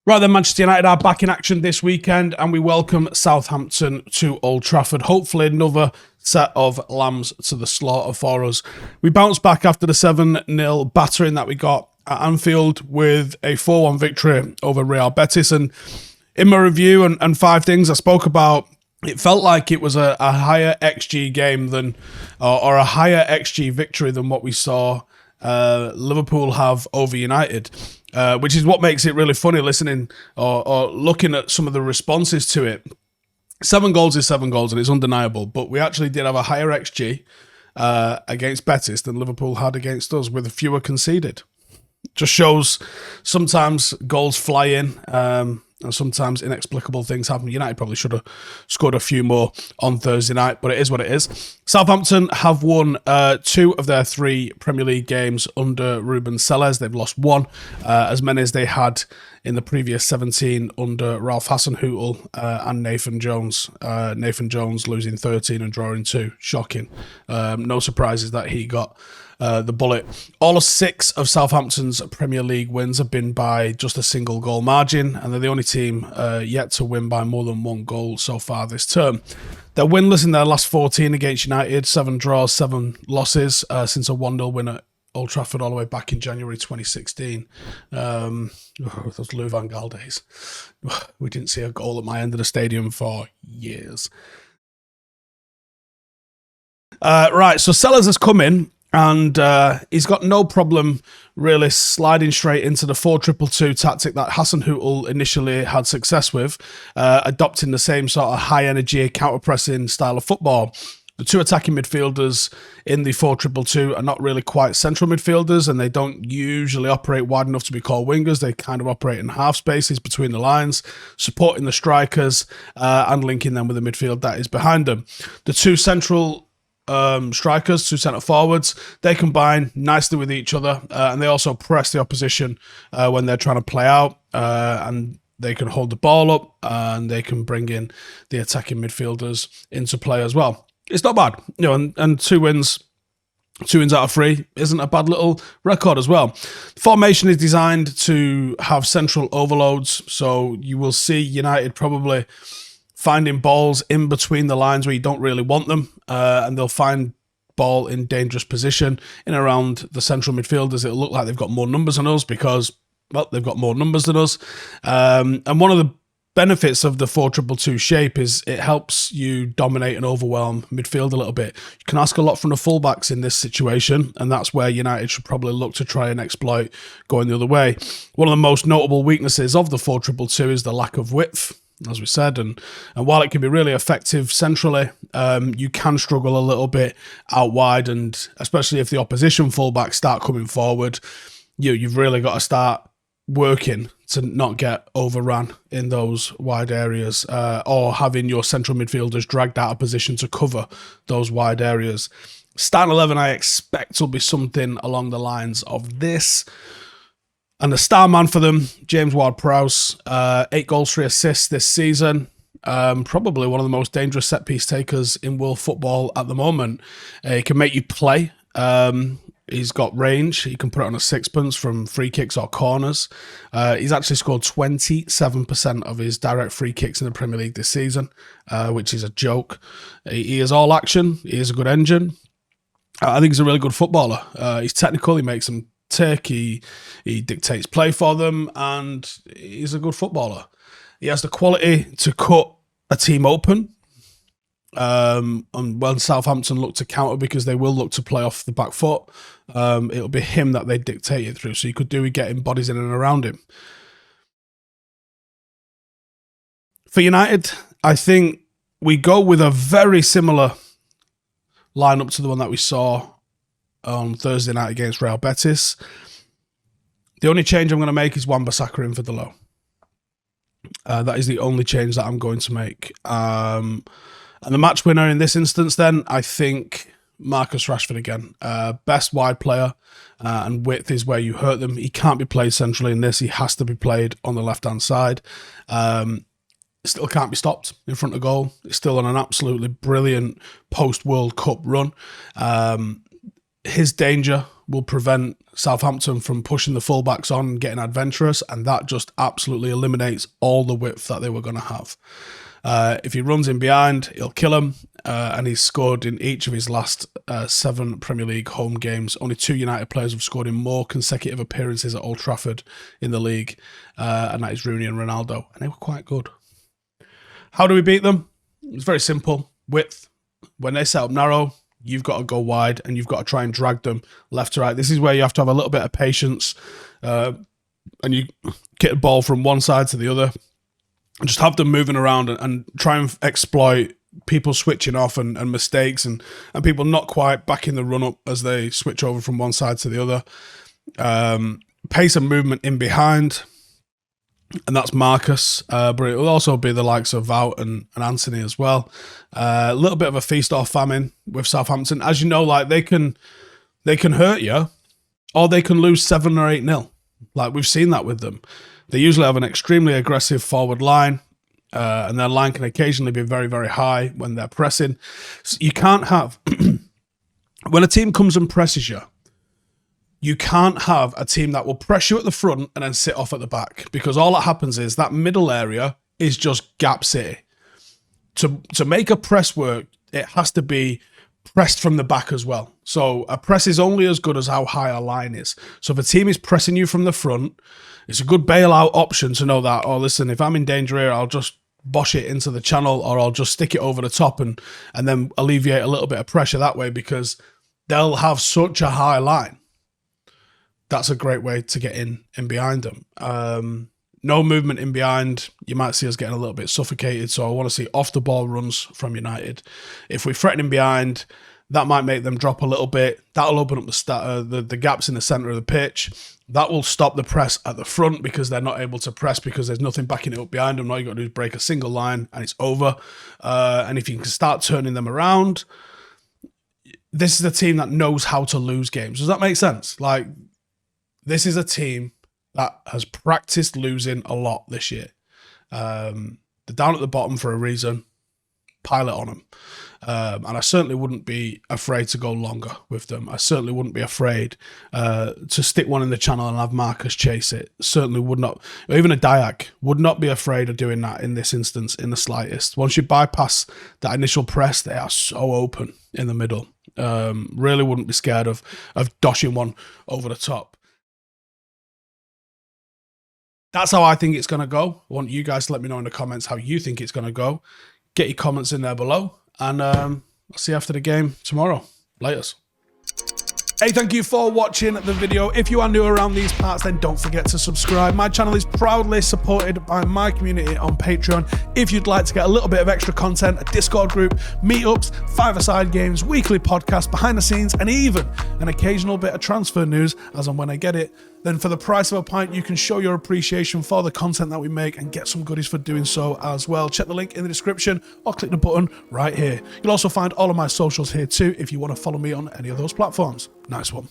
Right then, Manchester United are back in action this weekend and we welcome Southampton to Old Trafford. Hopefully another set of lambs to the slaughter for us. We bounced back after the 7-0 battering that we got at Anfield with a 4-1 victory over Real Betis. And in my review and five things I spoke about, it felt like it was a higher XG game than, or a higher XG victory than what we saw Liverpool have over United. Which is what makes it really funny listening or looking at some of the responses to it. 7 goals is 7 goals and it's undeniable, but we actually did have a higher XG against Betis than Liverpool had against us with fewer conceded. Just shows sometimes goals fly in and sometimes inexplicable things happen. United probably should have scored a few more on Thursday night, but it is what it is. Southampton have won 2 of their 3 Premier League games under Ruben Selles. They've lost 1, as many as they had in the previous 17 under Ralph Hasenhüttl and Nathan Jones. Nathan Jones losing 13 and drawing 2. Shocking. No surprises that he got the bullet. All 6 of Southampton's Premier League wins have been by just a single goal margin, and they're the only team yet to win by more than 1 goal so far this term. They're winless in their last 14 against United, 7 draws, 7 losses since a 1-0 win at Old Trafford all the way back in January 2016. Those Lou Van Gaal days. We didn't see a goal at my end of the stadium for years. Right, so Sellers has come in, and he's got no problem really sliding straight into the 4-2-2 tactic that Hasenhüttl initially had success with, adopting the same sort of high-energy, counter-pressing style of football. The 2 attacking midfielders in the 4-2-2 are not really quite central midfielders, and they don't usually operate wide enough to be called wingers. They kind of operate in half spaces between the lines, supporting the strikers and linking them with the midfield that is behind them. The 2 central strikers, 2 centre forwards, they combine nicely with each other, and they also press the opposition when they're trying to play out, and they can hold the ball up and they can bring in the attacking midfielders into play as well. It's not bad, and 2 wins out of 3 isn't a bad little record as well. The formation is designed to have central overloads, so you will see United probably finding balls in between the lines where you don't really want them, and they'll find ball in dangerous position in around the central midfielders. It'll look like they've got more numbers than us because, well, they've got more numbers than us. And one of the benefits of the 4-2-2 shape is it helps you dominate and overwhelm midfield a little bit. You can ask a lot from the fullbacks in this situation, and that's where United should probably look to try and exploit going the other way. One of the most notable weaknesses of the 4-2-2 is the lack of width, as we said, and while it can be really effective centrally, you can struggle a little bit out wide, and especially if the opposition fullbacks start coming forward, you've really got to start working to not get overrun in those wide areas, or having your central midfielders dragged out of position to cover those wide areas. Starting 11, I expect, will be something along the lines of this. And the star man for them, James Ward-Prowse, 8 goals, 3 assists this season. Probably one of the most dangerous set-piece takers in world football at the moment. He can make you play. He's got range. He can put it on a sixpence from free kicks or corners. He's actually scored 27% of his direct free kicks in the Premier League this season, which is a joke. He is all action. He is a good engine. I think he's a really good footballer. He's technical. He makes them tick. He dictates play for them, and he's a good footballer. He has the quality to cut a team open. And when Southampton look to counter, because they will look to play off the back foot, it'll be him that they dictate it through. So you could do with getting bodies in and around him. For United, I think we go with a very similar lineup to the one that we saw on Thursday night against Real Betis. The only change I'm going to make is wan-bissaka in for the low. That is the only change that I'm going to make. And the match winner in this instance, then, I think Marcus Rashford again. Best wide player, and width is where you hurt them. He can't be played centrally in this. He has to be played on the left-hand side. Still can't be stopped in front of goal. It's still on an absolutely brilliant post-World Cup run. his danger will prevent Southampton from pushing the fullbacks on and getting adventurous, and that just absolutely eliminates all the width that they were going to have. If he runs in behind, he'll kill him, and he's scored in each of his last 7 Premier League home games. Only 2 United players have scored in more consecutive appearances at Old Trafford in the league, and that is Rooney and Ronaldo, and they were quite good. How do we beat them? It's very simple. Width. When they set up narrow, you've got to go wide and you've got to try and drag them left to right. This is where you have to have a little bit of patience, and you get the ball from one side to the other and just have them moving around and try and exploit people switching off and mistakes and people not quite backing the run up as they switch over from one side to the other. Pace and movement in behind, and that's Marcus, but it will also be the likes of Wout and Anthony as well. A little bit of a feast or famine with Southampton. As you know, like they can hurt you, or they can lose 7 or 8-0. Like we've seen that with them. They usually have an extremely aggressive forward line, and their line can occasionally be very, very high when they're pressing. So you can't have, when a team comes and presses you, you can't have a team that will press you at the front and then sit off at the back, because all that happens is that middle area is just gap city. To make a press work, it has to be pressed from the back as well. So a press is only as good as how high a line is. So if a team is pressing you from the front, it's a good bailout option to know that, oh, listen, if I'm in danger here, I'll just bosh it into the channel, or I'll just stick it over the top and then alleviate a little bit of pressure that way, because they'll have such a high line. That's a great way to get in behind them. No movement in behind, you might see us getting a little bit suffocated. So I want to see off the ball runs from United. If we threaten in behind, that might make them drop a little bit. That'll open up the gaps in the centre of the pitch. That will stop the press at the front, because they're not able to press because there's nothing backing it up behind them. All you got to do is break a single line and it's over. And if you can start turning them around, this is a team that knows how to lose games. Does that make sense? Like, this is a team that has practiced losing a lot this year. They're down at the bottom for a reason. Pile it on them. And I certainly wouldn't be afraid to go longer with them. I certainly wouldn't be afraid to stick one in the channel and have Marcus chase it. Certainly would not. Even a Diag would not be afraid of doing that in this instance in the slightest. Once you bypass that initial press, they are so open in the middle. Really wouldn't be scared of doshing one over the top. That's how I think it's going to go. I want you guys to let me know in the comments how you think it's going to go. Get your comments in there below. And I'll see you after the game tomorrow. Laters. Hey, thank you for watching the video. If you are new around these parts, then don't forget to subscribe. My channel is proudly supported by my community on Patreon. If you'd like to get a little bit of extra content, a Discord group, meetups, 5-a-side games, weekly podcasts, behind the scenes, and even an occasional bit of transfer news as and when I get it, then for the price of a pint, you can show your appreciation for the content that we make and get some goodies for doing so as well. Check the link in the description or click the button right here. You'll also find all of my socials here too if you want to follow me on any of those platforms. Nice one.